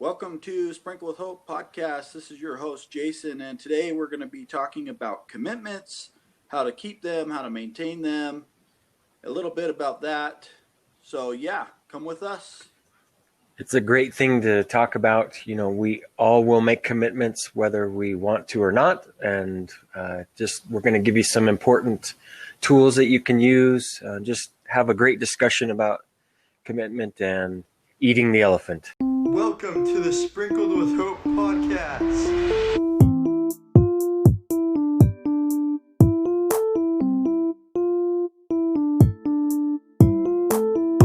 Welcome to Sprinkle with Hope podcast. This is your host, Jason, and today we're going to be talking about commitments, how to keep them, how to maintain them, a little bit about that. So yeah, come with us. It's a great thing to talk about. We all will make commitments whether we want to or not. And we're going to give you some important tools that you can use. Just have a great discussion about commitment and eating the elephant. Welcome to the Sprinkled with Hope podcast.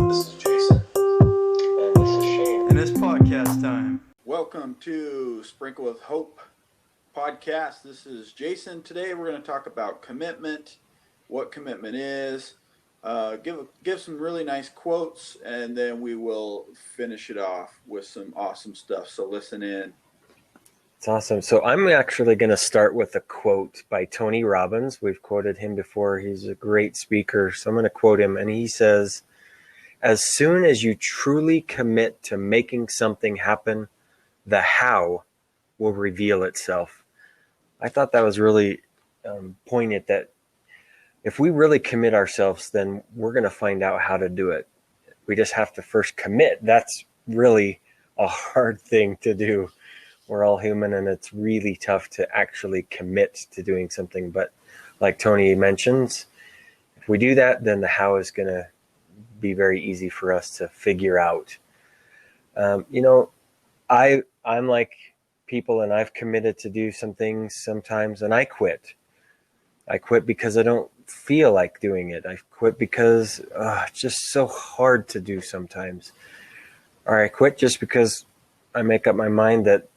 This is Jason. And this is Shane. And it's podcast time. Welcome to Sprinkle with Hope podcast. This is Jason. Today we're going to talk about commitment, what commitment is, give some really nice quotes, and then we will finish it off with some awesome stuff. So listen in. It's awesome. So I'm actually going to start with a quote by Tony Robbins. We've quoted him before. He's a great speaker. So I'm going to quote him. And he says, "As soon as you truly commit to making something happen, the how will reveal itself." I thought that was really poignant, that if we really commit ourselves, then we're going to find out how to do it. We just have to first commit. That's really a hard thing to do. We're all human, and it's really tough to actually commit to doing something. But like Tony mentions, if we do that, then the how is going to be very easy for us to figure out. I'm like people, and I've committed to do some things sometimes, and I quit. I quit because I don't feel like doing it. I quit because it's just so hard to do sometimes. Or I quit just because I make up my mind that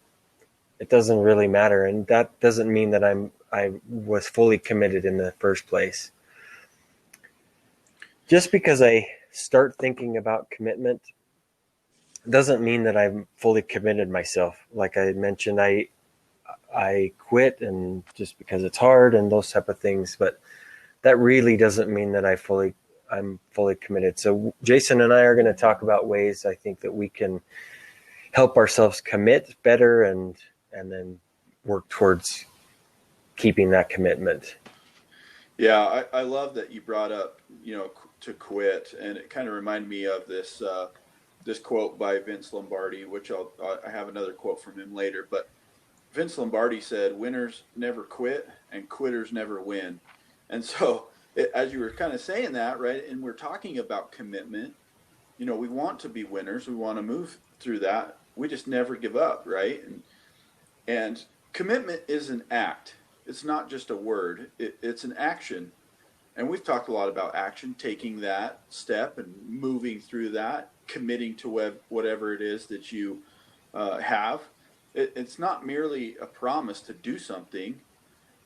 it doesn't really matter. And that doesn't mean that I was fully committed in the first place. Just because I start thinking about commitment doesn't mean that I'm fully committed myself. Like I mentioned, I quit, and just because it's hard and those type of things, but that really doesn't mean that I'm fully committed. So Jason and I are going to talk about ways I think that we can help ourselves commit better and then work towards keeping that commitment. Yeah, I love that you brought up, to quit, and it kind of reminded me of this quote by Vince Lombardi, which I have another quote from him later, but Vince Lombardi said, "Winners never quit and quitters never win." And so as you were kind of saying that, right, and we're talking about commitment, we want to be winners. We want to move through that. We just never give up, right? And commitment is an act. It's not just a word. It's an action. And we've talked a lot about action, taking that step and moving through that, committing to whatever it is that you have. It's not merely a promise to do something.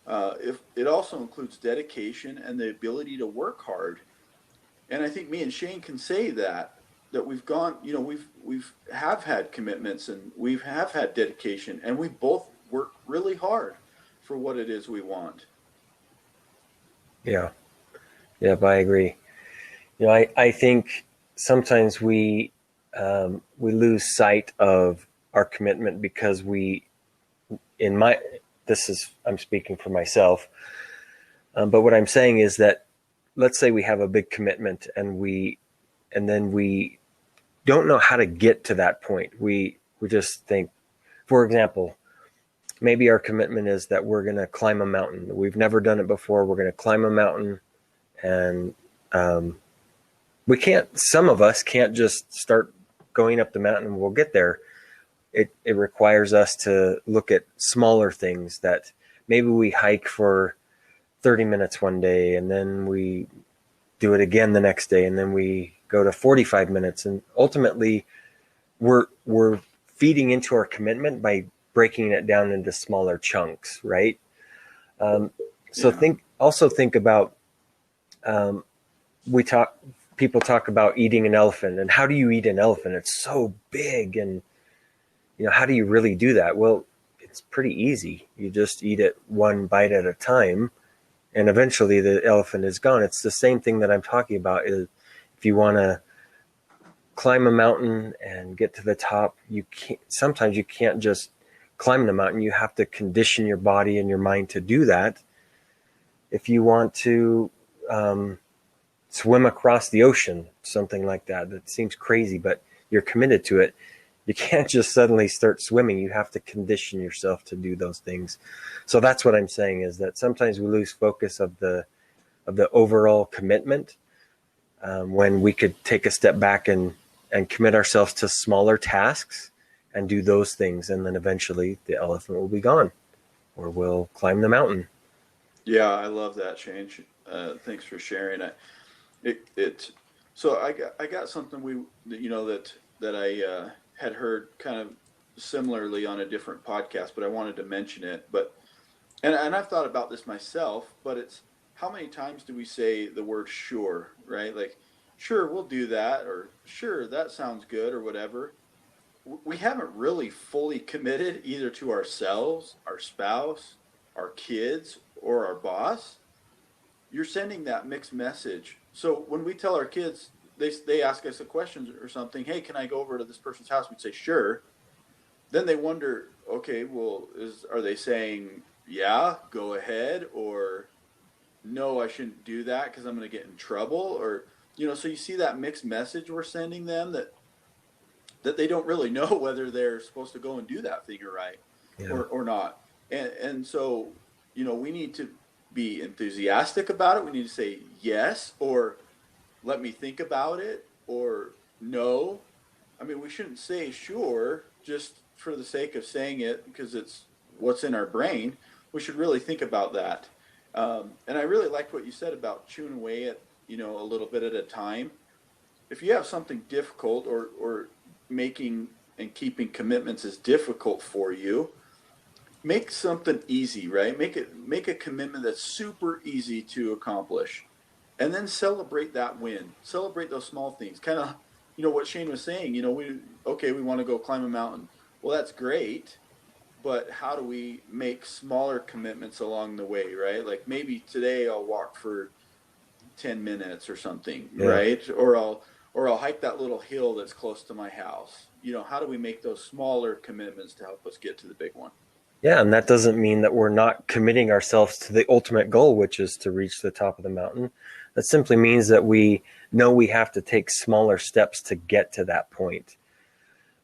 If it also includes dedication and the ability to work hard. And I think me and Shane can say that we've gone, we've had commitments, and we have had dedication, and we both work really hard for what it is we want. Yeah, I agree. I think sometimes we lose sight of our commitment because I'm speaking for myself, but what I'm saying is that, let's say we have a big commitment and then we don't know how to get to that point. We just think, for example, maybe our commitment is that we're going to climb a mountain. We've never done it before. We're going to climb a mountain, and some of us can't just start going up the mountain and we'll get there. It requires us to look at smaller things, that maybe we hike for 30 minutes one day, and then we do it again the next day, and then we go to 45 minutes. And ultimately, we're feeding into our commitment by breaking it down into smaller chunks, right? So think about, people talk about eating an elephant, and how do you eat an elephant? It's so big, and how do you really do that? Well, it's pretty easy. You just eat it one bite at a time, and eventually the elephant is gone. It's the same thing that I'm talking about. Is if you want to climb a mountain and get to the top, sometimes you can't just climb the mountain. You have to condition your body and your mind to do that. If you want to swim across the ocean, something like that, that seems crazy, but you're committed to it. You can't just suddenly start swimming. You have to condition yourself to do those things. So that's what I'm saying, is that sometimes we lose focus of the overall commitment when we could take a step back and commit ourselves to smaller tasks and do those things. And then eventually the elephant will be gone, or we'll climb the mountain. Yeah, I love that, Shane. Thanks for sharing it. So I got something that I had heard kind of similarly on a different podcast, but I wanted to mention it. And I've thought about this myself, but it's, how many times do we say the word sure, right? Like, sure, we'll do that, or sure, that sounds good, or whatever. We haven't really fully committed either to ourselves, our spouse, our kids, or our boss. You're sending that mixed message. So when we tell our kids, they ask us a question or something, hey, can I go over to this person's house? We'd say, sure. Then they wonder, okay, well, are they saying, yeah, go ahead, or no, I shouldn't do that because I'm going to get in trouble? Or, so you see that mixed message we're sending them, that they don't really know whether they're supposed to go and do that thing right, or not. And so, we need to be enthusiastic about it. We need to say yes, or let me think about it, or no. I mean, we shouldn't say sure just for the sake of saying it because it's what's in our brain. We should really think about that. And I really liked what you said about chewing away at, a little bit at a time. If you have something difficult, or making and keeping commitments is difficult for you, make something easy, right? Make a commitment that's super easy to accomplish, and then celebrate that win. Celebrate those small things. Kind of, what Shane was saying, we want to go climb a mountain. Well, that's great, but how do we make smaller commitments along the way, right? Like, maybe today I'll walk for 10 minutes or something, right? Or I'll hike that little hill that's close to my house. How do we make those smaller commitments to help us get to the big one? Yeah, and that doesn't mean that we're not committing ourselves to the ultimate goal, which is to reach the top of the mountain. That simply means that we know we have to take smaller steps to get to that point.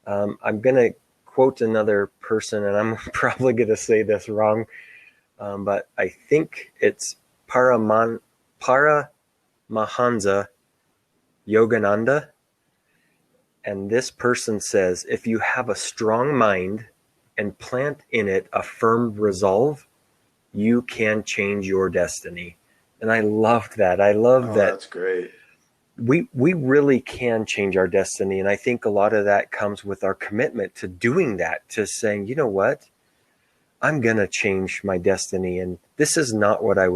I'm going to quote another person, and I'm probably going to say this wrong, but I think it's Paramahansa Yogananda. And this person says, if you have a strong mind and plant in it a firm resolve, you can change your destiny. And I loved that. I love that. That's great. We really can change our destiny. And I think a lot of that comes with our commitment to doing that, to saying, you know what, I'm going to change my destiny. And this is not what I'm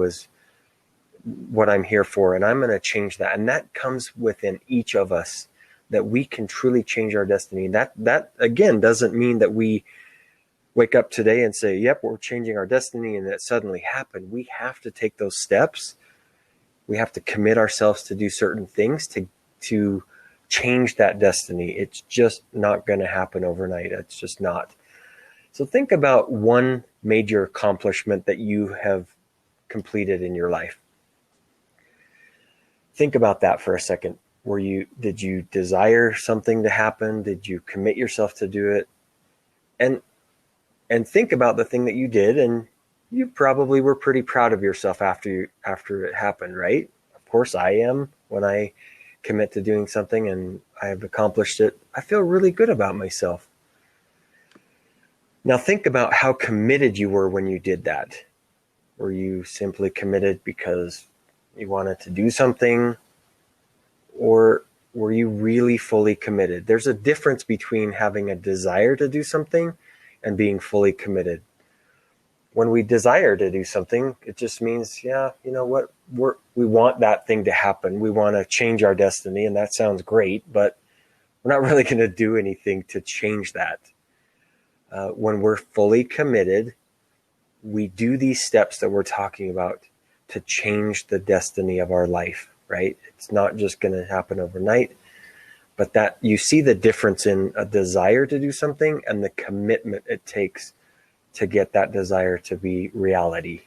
here for. And I'm going to change that. And that comes within each of us, that we can truly change our destiny. That again, doesn't mean that we wake up today and say, yep, we're changing our destiny, and that suddenly happened. We have to take those steps. We have to commit ourselves to do certain things to change that destiny. It's just not going to happen overnight. It's just not. So think about one major accomplishment that you have completed in your life. Think about that for a second. Did you desire something to happen? Did you commit yourself to do it? And think about the thing that you did, and you probably were pretty proud of yourself after it happened, right? Of course I am. When I commit to doing something and I have accomplished it, I feel really good about myself. Now think about how committed you were when you did that. Were you simply committed because you wanted to do something, or were you really fully committed? There's a difference between having a desire to do something and being fully committed. When we desire to do something, it just means, yeah, you know what, we want that thing to happen. We want to change our destiny, and that sounds great, but we're not really going to do anything to change that. When we're fully committed, we do these steps that we're talking about to change the destiny of our life, right? It's not just going to happen overnight, but that you see the difference in a desire to do something and the commitment it takes to get that desire to be reality.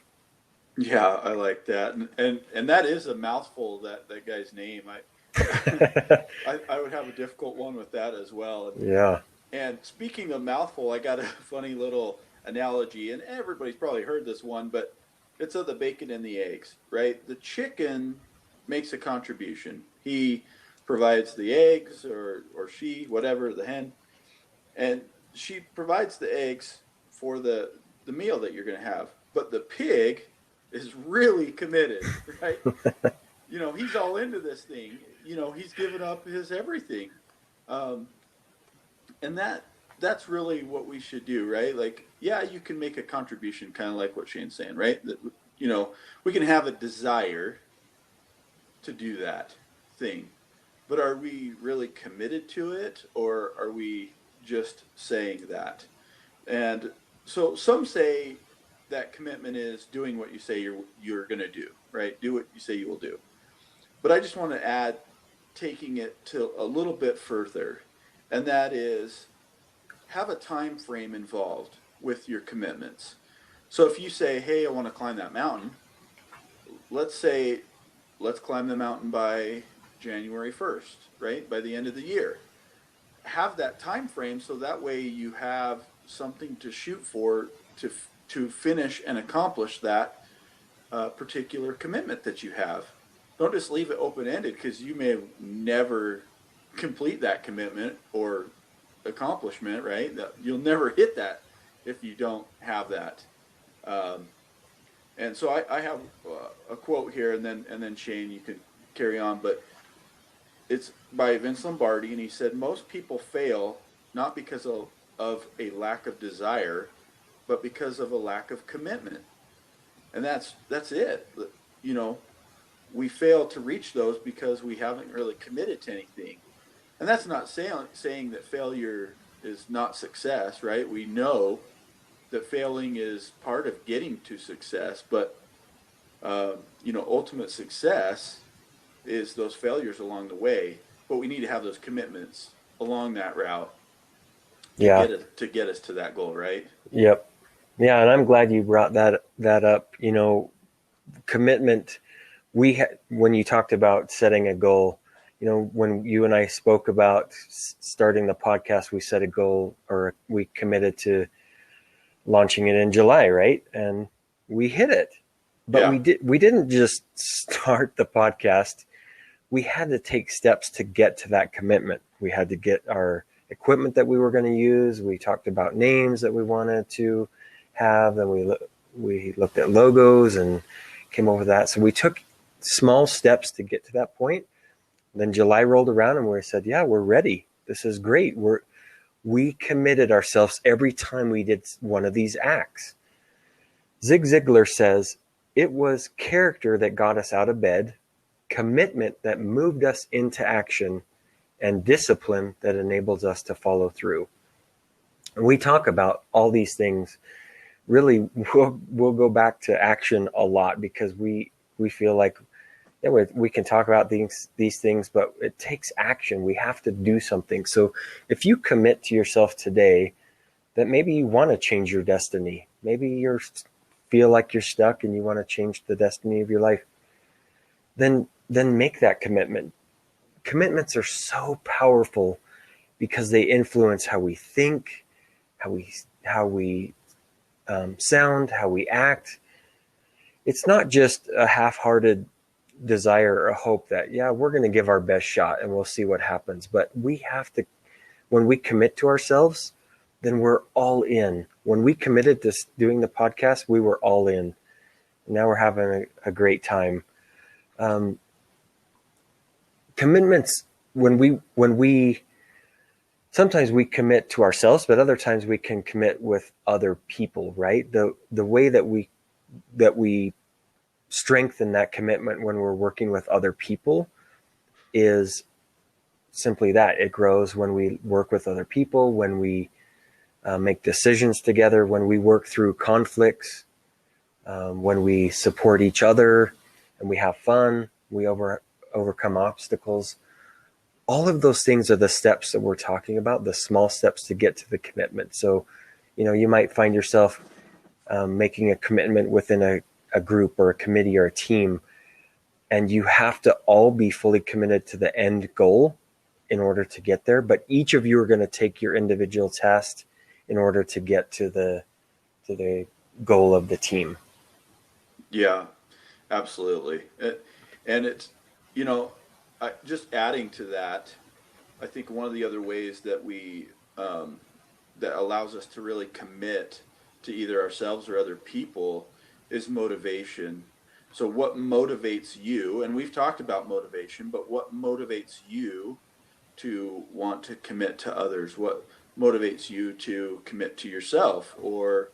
Yeah, I like that, and that is a mouthful. That guy's name. I would have a difficult one with that as well. Yeah. And speaking of mouthful, I got a funny little analogy, and everybody's probably heard this one, but it's of the bacon and the eggs, right? The chicken makes a contribution. He provides the eggs, or she, whatever, the hen, and she provides the eggs for the meal that you're going to have. But the pig is really committed, right? He's all into this thing. He's given up his everything. And that's really what we should do, right? Like, yeah, you can make a contribution, kind of like what Shane's saying, right? That, we can have a desire to do that thing, but are we really committed to it, or are we just saying that? And so some say that commitment is doing what you say you're going to do, right? Do what you say you will do. But I just want to add, taking it to a little bit further, and that is, have a time frame involved with your commitments. So if you say, hey, I want to climb that mountain, let's climb the mountain by January 1st, right? By the end of the year. Have that time frame so that way you have something to shoot for to finish and accomplish that particular commitment that you have. Don't just leave it open-ended, because you may never complete that commitment or accomplishment, right? You'll never hit that if you don't have that. And so I have a quote here, and then Shane, you can carry on, but it's by Vince Lombardi, and he said, most people fail not because of a lack of desire, but because of a lack of commitment. And that's it. We fail to reach those because we haven't really committed to anything. And that's not saying that failure is not success, right? We know that failing is part of getting to success, but ultimate success is those failures along the way. But we need to have those commitments along that route to get us to that goal, right? Yep. Yeah, and I'm glad you brought that up. Commitment. When you talked about setting a goal, when you and I spoke about starting the podcast, we set a goal, or we committed to launching it in July, right? And we hit it. But yeah, we didn't just start the podcast. We had to take steps to get to that commitment. We had to get our equipment that we were going to use. We talked about names that we wanted to have. Then we looked at logos and came over that. So we took small steps to get to that point. Then July rolled around and we said, yeah, we're ready. This is great. We committed ourselves every time we did one of these acts. Zig Ziglar says, it was character that got us out of bed, commitment that moved us into action, and discipline that enables us to follow through. And we talk about all these things. Really, we'll go back to action a lot, because we feel like, yeah, we can talk about these things, but it takes action. We have to do something. So if you commit to yourself today that maybe you want to change your destiny, maybe you feel like you're stuck and you want to change the destiny of your life, then make that commitment. Commitments are so powerful because they influence how we think, how we sound, how we act. It's not just a half-hearted desire or a hope that, yeah, we're going to give our best shot and we'll see what happens. But we have to, when we commit to ourselves, then we're all in. When we committed to doing the podcast, we were all in. Now we're having a great time. Commitments, when we sometimes we commit to ourselves, but other times we can commit with other people, right? The way that we strengthen that commitment when we're working with other people is simply that. It grows when we work with other people, when we make decisions together, when we work through conflicts, when we support each other and we have fun, we overcome obstacles. all of those things are the steps that we're talking about, the small steps to get to the commitment. So, you might find yourself making a commitment within a group or a committee or a team, and you have to all be fully committed to the end goal in order to get there. But each of you are going to take your individual test in order to get to the goal of the team. Yeah, absolutely. And it's, just adding to that, I think one of the other ways that that allows us to really commit to either ourselves or other people is motivation. So what motivates you, and we've talked about motivation, but what motivates you to want to commit to others? What motivates you to commit to yourself or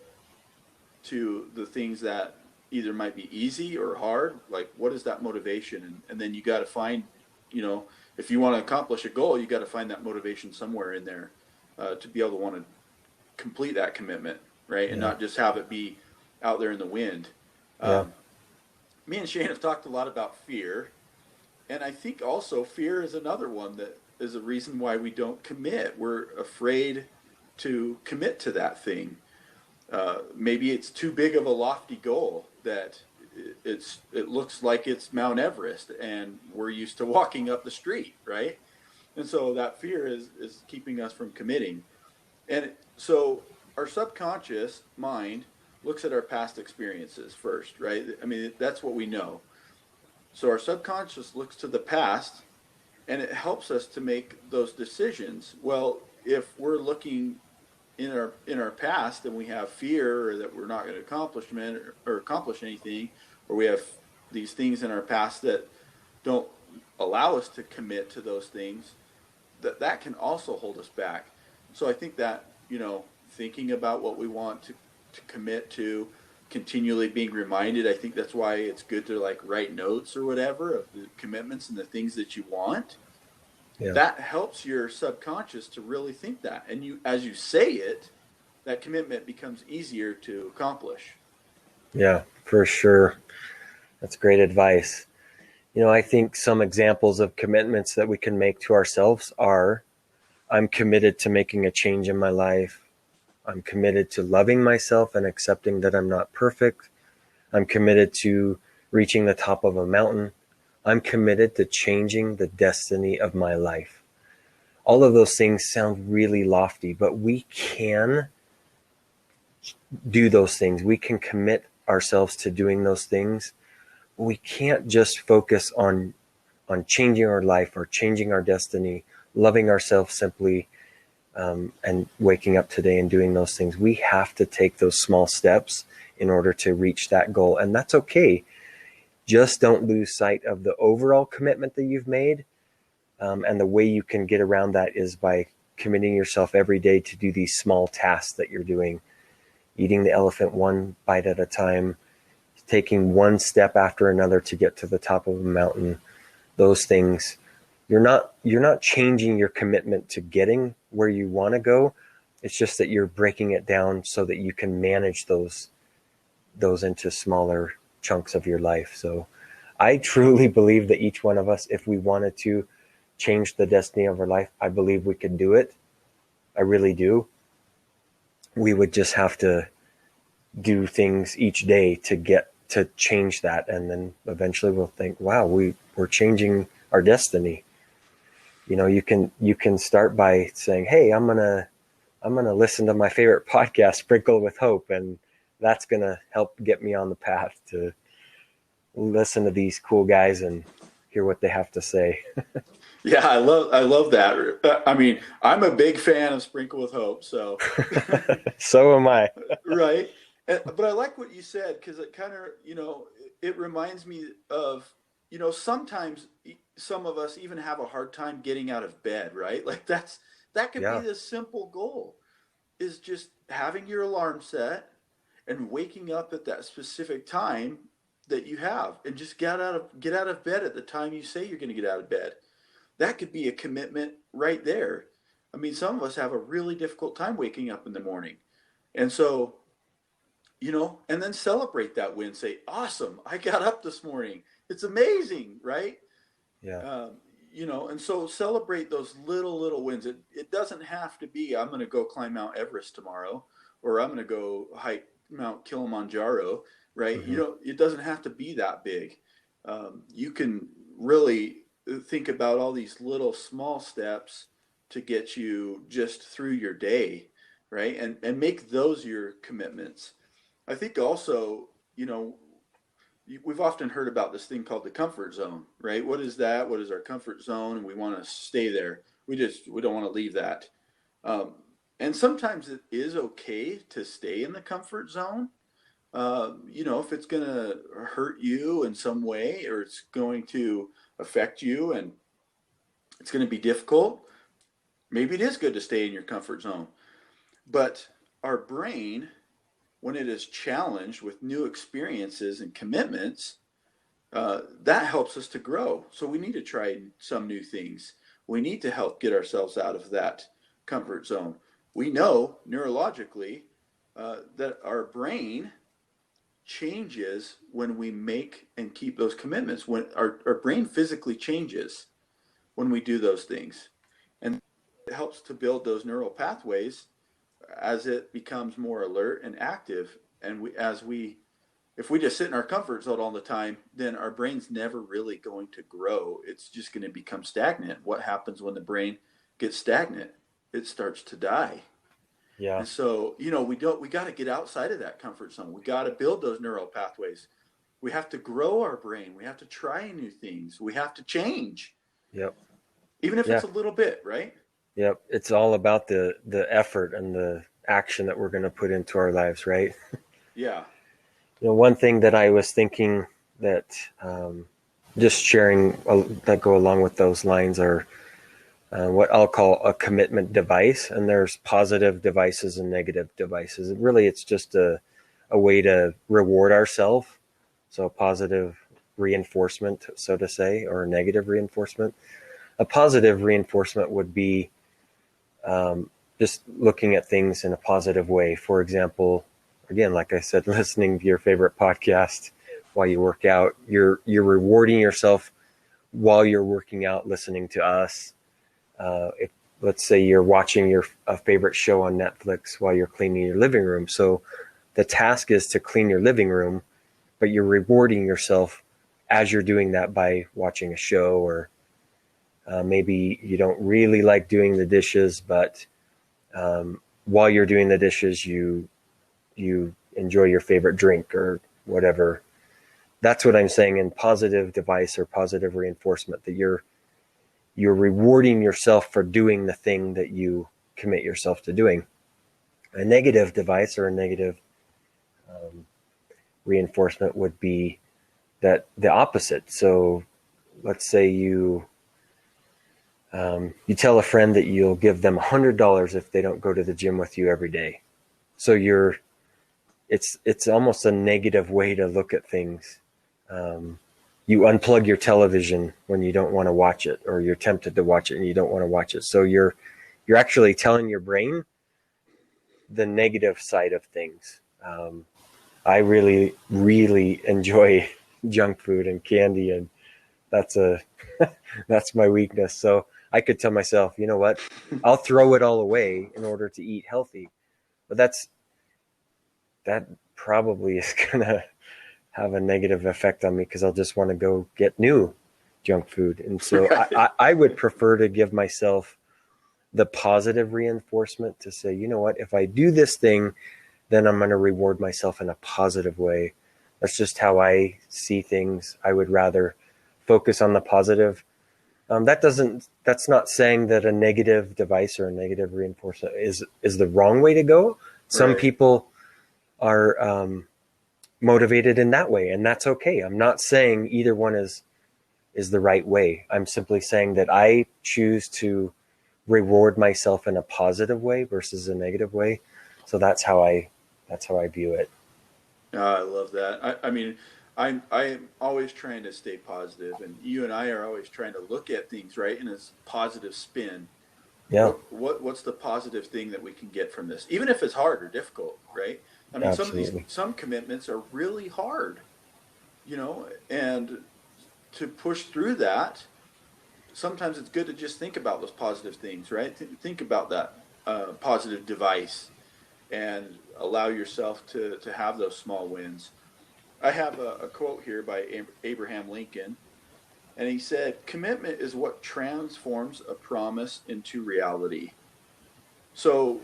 to the things that either might be easy or hard? Like, what is that motivation? And then you got to find, if you want to accomplish a goal, you got to find that motivation somewhere in there to be able to want to complete that commitment, right? And not just have it be out there in the wind. Me and Shane have talked a lot about fear. And I think also fear is another one that is a reason why we don't commit. We're afraid to commit to that thing. Maybe it's too big of a lofty goal that it looks like it's Mount Everest and we're used to walking up the street, right? And so that fear is keeping us from committing. And so our subconscious mind looks at our past experiences first, right? I mean, that's what we know. So our subconscious looks to the past and it helps us to make those decisions. Well, if we're looking in our past and we have fear or that we're not going to accomplish anything, or we have these things in our past that don't allow us to commit to those things, that can also hold us back. So I think that, thinking about what we want to commit to, continually being reminded, I think that's why it's good to like write notes or whatever of the commitments and the things that you want. Yeah. That helps your subconscious to really think that. And as you say it, that commitment becomes easier to accomplish. Yeah, for sure. That's great advice. I think some examples of commitments that we can make to ourselves are, I'm committed to making a change in my life. I'm committed to loving myself and accepting that I'm not perfect. I'm committed to reaching the top of a mountain. I'm committed to changing the destiny of my life. All of those things sound really lofty, but we can do those things. We can commit ourselves to doing those things. We can't just focus on changing our life or changing our destiny, loving ourselves simply, and waking up today and doing those things. We have to take those small steps in order to reach that goal. And that's okay. Just don't lose sight of the overall commitment that you've made. And the way you can get around that is by committing yourself every day to do these small tasks that you're doing. Eating the elephant one bite at a time, taking one step after another to get to the top of a mountain. Those things, you're not changing your commitment to getting where you want to go. It's just that you're breaking it down so that you can manage those into smaller chunks of your life. So I truly believe that each one of us, if we wanted to change the destiny of our life, I believe we could do it. I really do. We would just have to do things each day to change that. And then eventually we'll think, wow, we're changing our destiny. You can start by saying, hey, I'm going to listen to my favorite podcast, Sprinkle with Hope. And that's going to help get me on the path to listen to these cool guys and hear what they have to say. Yeah, I love that. I mean, I'm a big fan of Sprinkle with Hope, so. So am I. Right. But I like what you said, because it kind of, it reminds me of, sometimes some of us even have a hard time getting out of bed, right? Like that could be the simple goal, is just having your alarm set and waking up at that specific time that you have, and just get out of bed at the time you say you're going to get out of bed. That could be a commitment right there. I mean, some of us have a really difficult time waking up in the morning. And so, and then celebrate that win. Say, awesome, I got up this morning. It's amazing, right? Yeah. and so celebrate those little wins. It doesn't have to be, I'm going to go climb Mount Everest tomorrow, or I'm going to go hike Mount Kilimanjaro, right? Mm-hmm. It doesn't have to be that big. You can really think about all these little small steps to get you just through your day, right? And make those your commitments. I think also, we've often heard about this thing called the comfort zone, right? What is that? What is our comfort zone? And we want to stay there. We don't want to leave that. Um, and sometimes it is okay to stay in the comfort zone. If it's going to hurt you in some way, or it's going to affect you and it's going to be difficult, maybe it is good to stay in your comfort zone. But our brain, when it is challenged with new experiences and commitments, that helps us to grow. So we need to try some new things. We need to help get ourselves out of that comfort zone. We know neurologically that our brain changes when we make and keep those commitments. When our brain physically changes when we do those things. And it helps to build those neural pathways as it becomes more alert and active. And if we just sit in our comfort zone all the time, then our brain's never really going to grow. It's just going to become stagnant. What happens when the brain gets stagnant? It starts to die. Yeah. And so, we got to get outside of that comfort zone. We got to build those neural pathways. We have to grow our brain. We have to try new things. We have to change. Yep. Even if Yeah. it's a little bit, right? Yep. It's all about the effort and the action that we're going to put into our lives, right? Yeah. One thing that I was thinking that just sharing that go along with those lines are what I'll call a commitment device. And there's positive devices and negative devices. And really, it's just a way to reward ourselves. So positive reinforcement, so to say, or negative reinforcement. A positive reinforcement would be just looking at things in a positive way. For example, again, like I said, listening to your favorite podcast while you work out, you're rewarding yourself while you're working out, listening to us. If let's say you're watching your favorite show on Netflix while you're cleaning your living room. So the task is to clean your living room, but you're rewarding yourself as you're doing that by watching a show, or maybe you don't really like doing the dishes, but while you're doing the dishes, you enjoy your favorite drink or whatever. That's what I'm saying in positive device or positive reinforcement, that you're rewarding yourself for doing the thing that you commit yourself to doing. A negative device or a negative reinforcement would be that the opposite. So let's say you tell a friend that you'll give them $100 if they don't go to the gym with you every day. So it's almost a negative way to look at things. You unplug your television when you don't want to watch it, or you're tempted to watch it and you don't want to watch it. So you're actually telling your brain the negative side of things. I really, really enjoy junk food and candy, and that's my weakness. So I could tell myself, you know what, I'll throw it all away in order to eat healthy. But that probably is going to have a negative effect on me, because I'll just want to go get new junk food. And so I would prefer to give myself the positive reinforcement to say, you know what, if I do this thing, then I'm going to reward myself in a positive way. That's just how I see things. I would rather focus on the positive. That's not saying that a negative device or a negative reinforcement is the wrong way to go. Some Right. people are motivated in that way, and that's okay. I'm not saying either one is the right way. I'm simply saying that I choose to reward myself in a positive way versus a negative way. So that's how I view it. I love that. I mean, I'm always trying to stay positive, and you and I are always trying to look at things right in a positive spin. Yeah, What's the positive thing that we can get from this, even if it's hard or difficult, right? I mean, absolutely. some commitments are really hard, and to push through that, sometimes it's good to just think about those positive things, right? Think about that positive device and allow yourself to have those small wins. I have a quote here by Abraham Lincoln, and he said, "Commitment is what transforms a promise into reality." So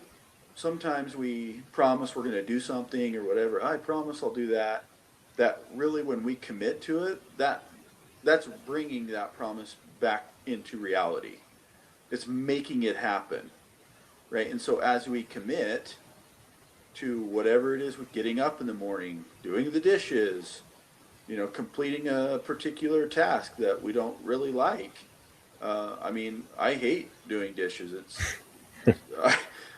sometimes we promise we're going to do something or whatever. I promise I'll do that. That really, when we commit to it, that's bringing that promise back into reality. It's making it happen, right? And so as we commit to whatever it is, with getting up in the morning, doing the dishes, completing a particular task that we don't really like. I hate doing dishes.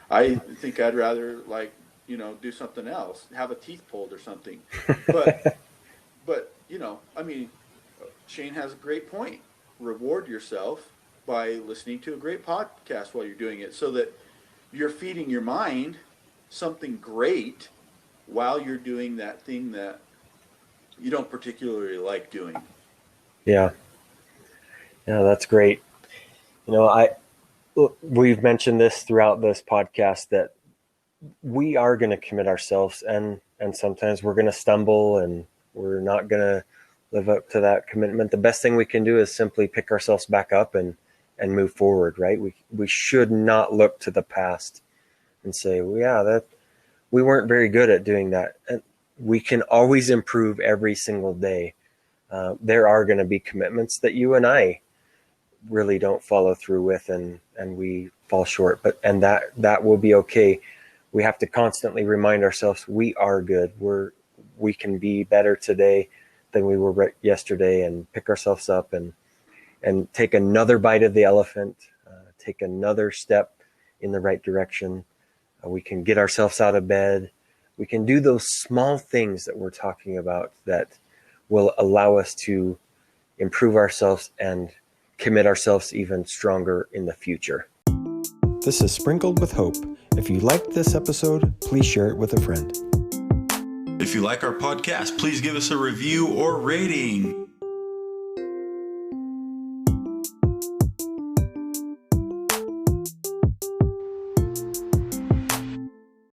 I think I'd rather do something else, have a teeth pulled or something. But Shane has a great point. Reward yourself by listening to a great podcast while you're doing it, so that you're feeding your mind something great while you're doing that thing that you don't particularly like doing. Yeah, that's great. We've mentioned this throughout this podcast that we are going to commit ourselves, and sometimes we're going to stumble and we're not going to live up to that commitment. The best thing we can do is simply pick ourselves back up and move forward, right? We should not look to the past and say, well, yeah, that we weren't very good at doing that. And we can always improve every single day. There are going to be commitments that you and I really don't follow through with, and we fall short, and that will be okay. We have to constantly remind ourselves we are good. We can be better today than we were yesterday, and pick ourselves up and take another bite of the elephant, take another step in the right direction. We can get ourselves out of bed. We can do those small things that we're talking about that will allow us to improve ourselves and commit ourselves even stronger in the future. This is Sprinkled with Hope. If you liked this episode, please share it with a friend. If you like our podcast, please give us a review or rating.